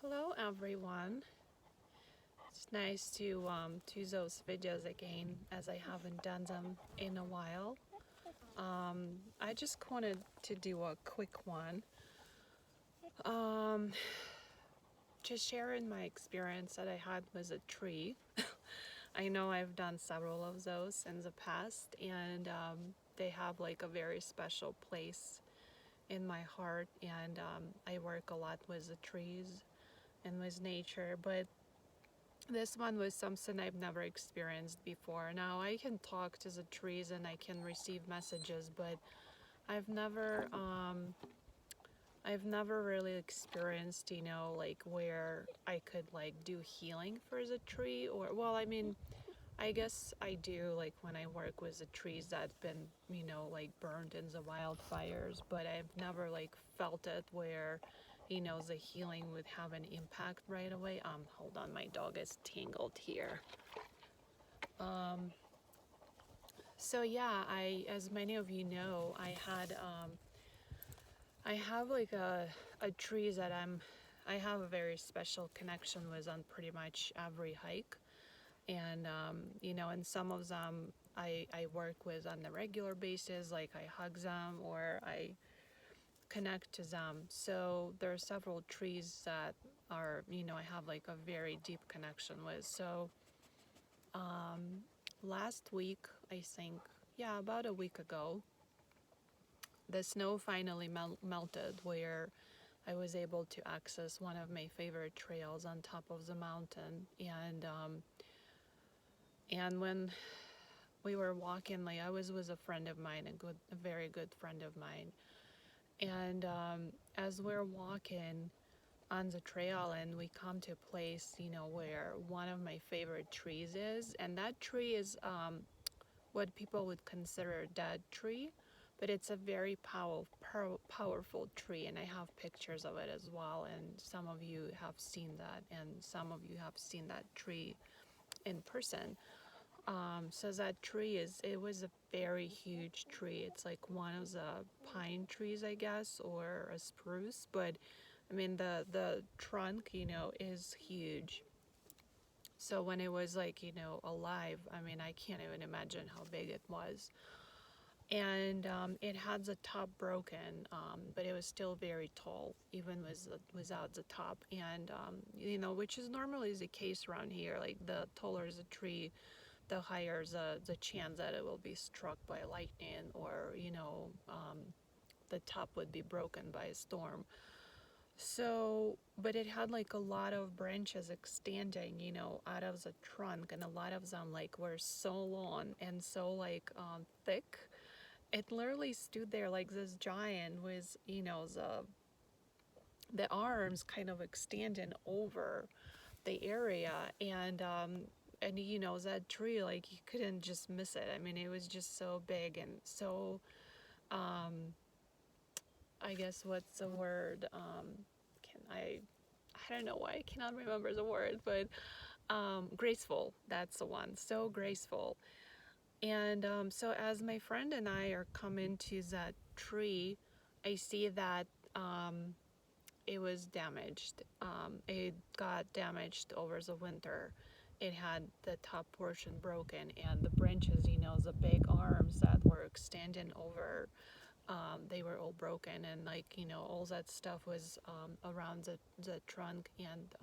Hello everyone. It's nice to do those videos again as I haven't done them in a while. I just wanted to do a quick one. Um, just sharing my experience that I had with a tree. I know I've done several of those in the past, and they have like a very special place in my heart. And I work a lot with the trees and with nature, but this one was something I've never experienced before. Now I can talk to the trees and I can receive messages, but I've never I've never really experienced, like where I could like do healing for the tree or well, I mean, I guess I do like when I work with the trees that been, like burned in the wildfires, but I've never like felt it where the healing would have an impact right away. Hold on, my dog is tangled here. So yeah, as many of you know, I have like a tree that I have a very special connection with on pretty much every hike. And and some of them I work with on a regular basis, like I hug them or I connect to them. So there are several trees that are, I have like a very deep connection with. So last week, I think, yeah, about a week ago, the snow finally melted where I was able to access one of my favorite trails on top of the mountain. And when we were walking, like I was with a friend of mine, a very good friend of mine. And as we're walking on the trail and we come to a place, where one of my favorite trees is, and that tree is what people would consider a dead tree, but it's a very powerful tree, and I have pictures of it as well. And some of you have seen that, and some of you have seen that tree in person. So that tree it was a very huge tree. It's like one of the pine trees, I guess, or a spruce, but I mean the trunk, is huge. So when it was like, alive, I mean, I can't even imagine how big it was. And it had the top broken, but it was still very tall, even without the top. And which is normally the case around here. Like the taller the tree, the higher the chance that it will be struck by lightning, or the top would be broken by a storm. So, but it had like a lot of branches extending, out of the trunk, and a lot of them like were so long and so like thick. It literally stood there like this giant with, the arms kind of extending over the area. And that tree, like you couldn't just miss it. I mean, it was just so big and so I guess what's the word, can I don't know why I cannot remember the word, but graceful. That's the one. So graceful. And so as my friend and I are coming to that tree, I see that it was damaged. It got damaged over the winter. It had the top portion broken, and the branches, the big arms that were extending over, they were all broken, and like, all that stuff was around the trunk and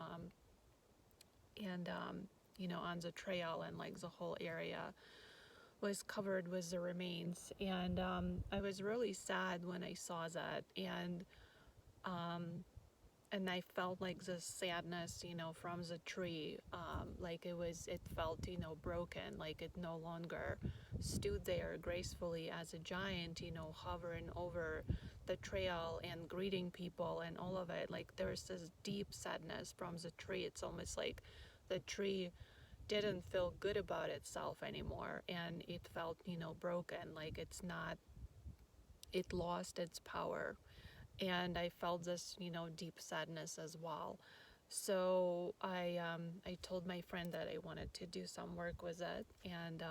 on the trail, and like the whole area was covered with the remains. And I was really sad when I saw that. And I felt like the sadness, from the tree, like it felt, broken, like it no longer stood there gracefully as a giant, hovering over the trail and greeting people and all of it. Like there's this deep sadness from the tree. It's almost like the tree didn't feel good about itself anymore, and it felt, broken, like it lost its power. And I felt this, deep sadness as well. So I told my friend that I wanted to do some work with it, and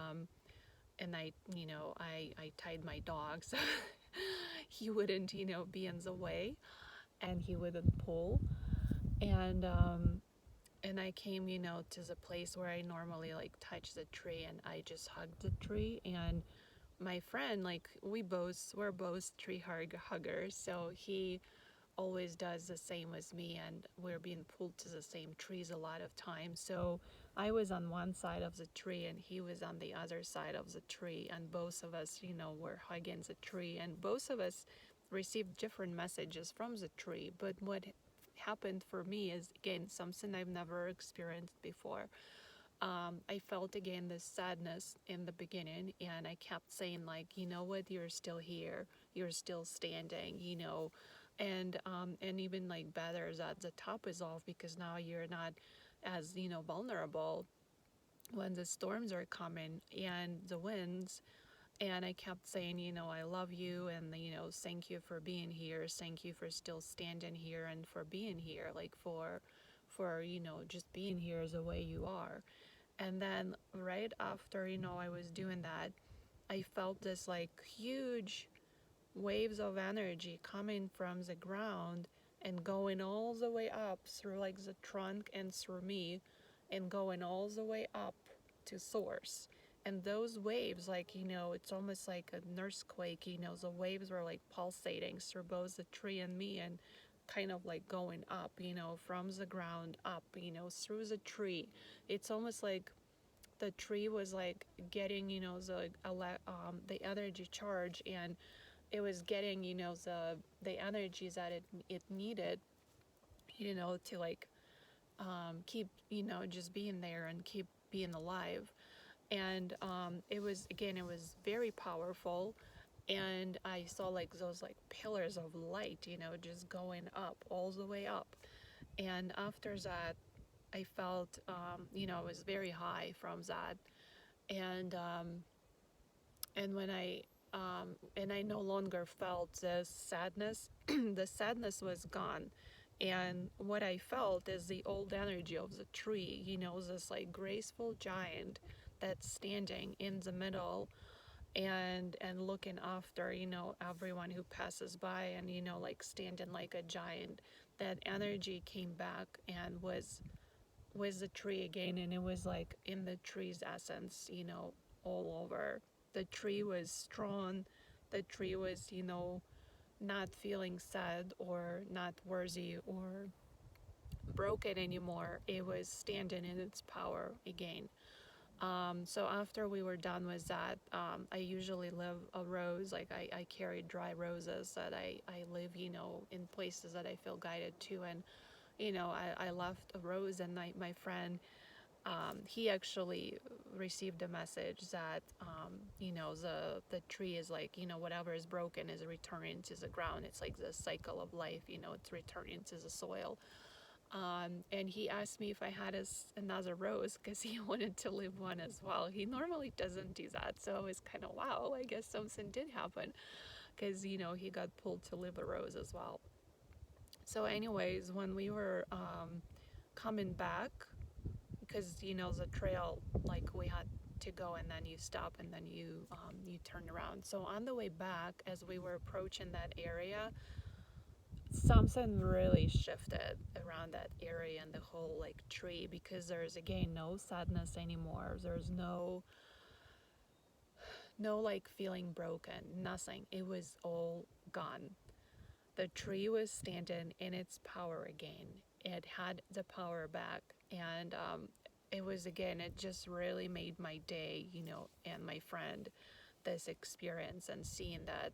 I tied my dog so he wouldn't, be in the way, and he wouldn't pull. and I came, to the place where I normally like touch the tree, and I just hugged the tree. And my friend, like we're both tree huggers, so he always does the same as me, and we're being pulled to the same trees a lot of times. So I was on one side of the tree and he was on the other side of the tree, and both of us, were hugging the tree, and both of us received different messages from the tree. But what happened for me is, again, something I've never experienced before. I felt again this sadness in the beginning, and I kept saying, like, you know what, you're still here, you're still standing, and even like better is that the top is off, because now you're not as vulnerable when the storms are coming and the winds. And I kept saying, I love you, and thank you for being here, thank you for still standing here, and for being here, like for just being here as the way you are. And then right after, I was doing that, I felt this like huge waves of energy coming from the ground and going all the way up through like the trunk and through me, and going all the way up to source. And those waves, like, it's almost like an earthquake, the waves were like pulsating through both the tree and me, and kind of like going up, from the ground up, through the tree. It's almost like the tree was like getting, the energy charge, and it was getting, the energies that it needed, to like keep, just being there and keep being alive. And it was, again, it was very powerful. And I saw like those like pillars of light, just going up all the way up. And after that, I felt, it was very high from that. And when and I no longer felt this sadness. The sadness was gone, and what I felt is the old energy of the tree. This like graceful giant that's standing in the middle, and looking after everyone who passes by, and like standing like a giant. That energy came back and was with the tree again, and it was like in the tree's essence, all over. The tree was strong. The tree was, not feeling sad or not worthy or broken anymore. It was standing in its power again. So after we were done with that, I usually leave a rose. Like I carry dry roses that I live, in places that I feel guided to. And I left a rose, and my friend, he actually received a message that, the tree is like, whatever is broken is returning to the ground. It's like the cycle of life, it's returning to the soil. And he asked me if I had another rose, because he wanted to live one as well. He normally doesn't do that, so it was kind of, wow, I guess something did happen, because he got pulled to live a rose as well. So anyways, when we were coming back, because the trail, like, we had to go, and then you stop, and then you turn around. So on the way back, as we were approaching that area, something really shifted around that area and the whole like tree, because there's again no sadness anymore. There's no like feeling broken, nothing. It was all gone. The tree was standing in its power again. It had the power back. And it was, again, it just really made my day, and my friend, this experience, and seeing that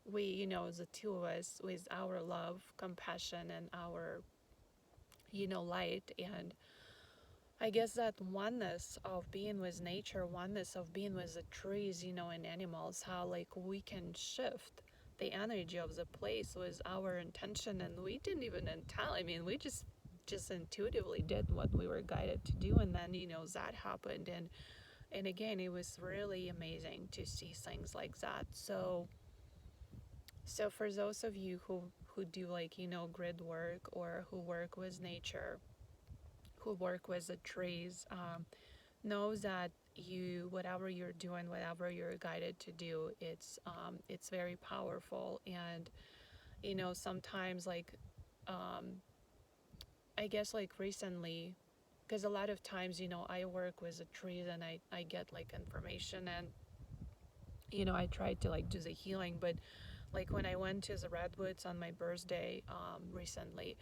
we, the two of us, with our love, compassion, and our, light. And I guess that oneness of being with nature, oneness of being with the trees, and animals, how like we can shift the energy of the place with our intention. And we didn't even tell. I mean, we just intuitively did what we were guided to do, and then that happened. And again, it was really amazing to see things like that. So for those of you who do like grid work, or who work with nature, who work with the trees, know that whatever you're doing, whatever you're guided to do, it's very powerful. And sometimes, like, um, I guess like recently, because a lot of times, I work with the trees and I get like information, and I tried to like do the healing. But like when I went to the redwoods on my birthday recently,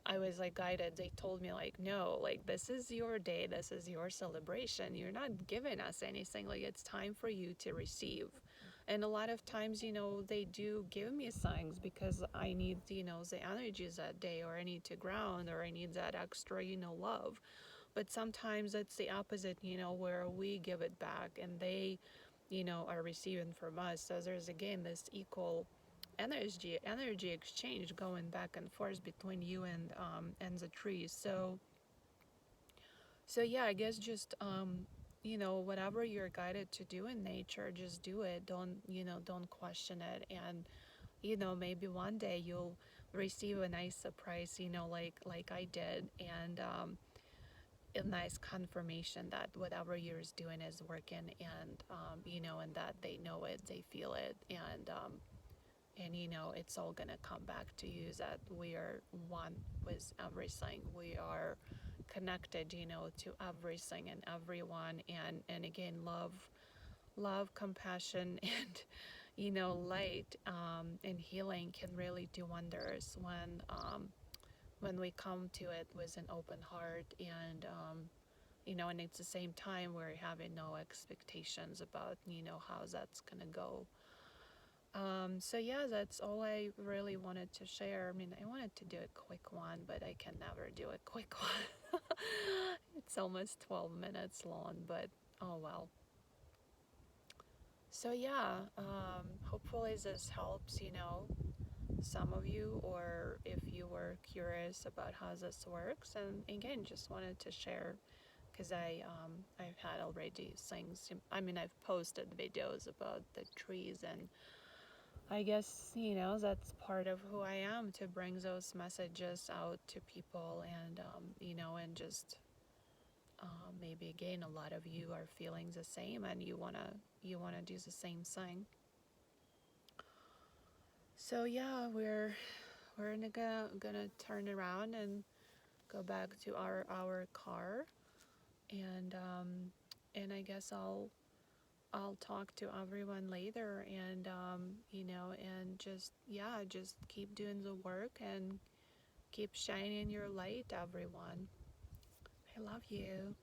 I was like guided. They told me like, no, like this is your day, this is your celebration. You're not giving us anything. Like it's time for you to receive. And a lot of times, they do give me signs because I need, the energies that day, or I need to ground, or I need that extra, love. But sometimes it's the opposite, where we give it back and they, are receiving from us. So there's again this equal energy exchange going back and forth between you and the trees. So yeah, I guess just whatever you're guided to do in nature, just do it. Don't question it. And maybe one day you'll receive a nice surprise, like I did, and a nice confirmation that whatever you're doing is working, and and that they know it, they feel it, and it's all gonna come back to you that we are one with everything. We are connected, to everything and everyone, and again, love, compassion, and light, and healing can really do wonders when we come to it with an open heart, and at the same time we're having no expectations about how that's gonna go. So yeah, that's all I really wanted to share. I mean, I wanted to do a quick one, but I can never do a quick one. It's almost 12 minutes long, but oh well. So yeah, hopefully this helps, some of you, or if you were curious about how this works. And again, just wanted to share because I've had already things. I mean, I've posted videos about the trees, and I guess, that's part of who I am, to bring those messages out to people, and just maybe again, a lot of you are feeling the same, and you wanna do the same thing. So yeah, we're gonna turn around and go back to our car, and I guess I'll talk to everyone later, and just keep doing the work and keep shining your light, everyone. I love you.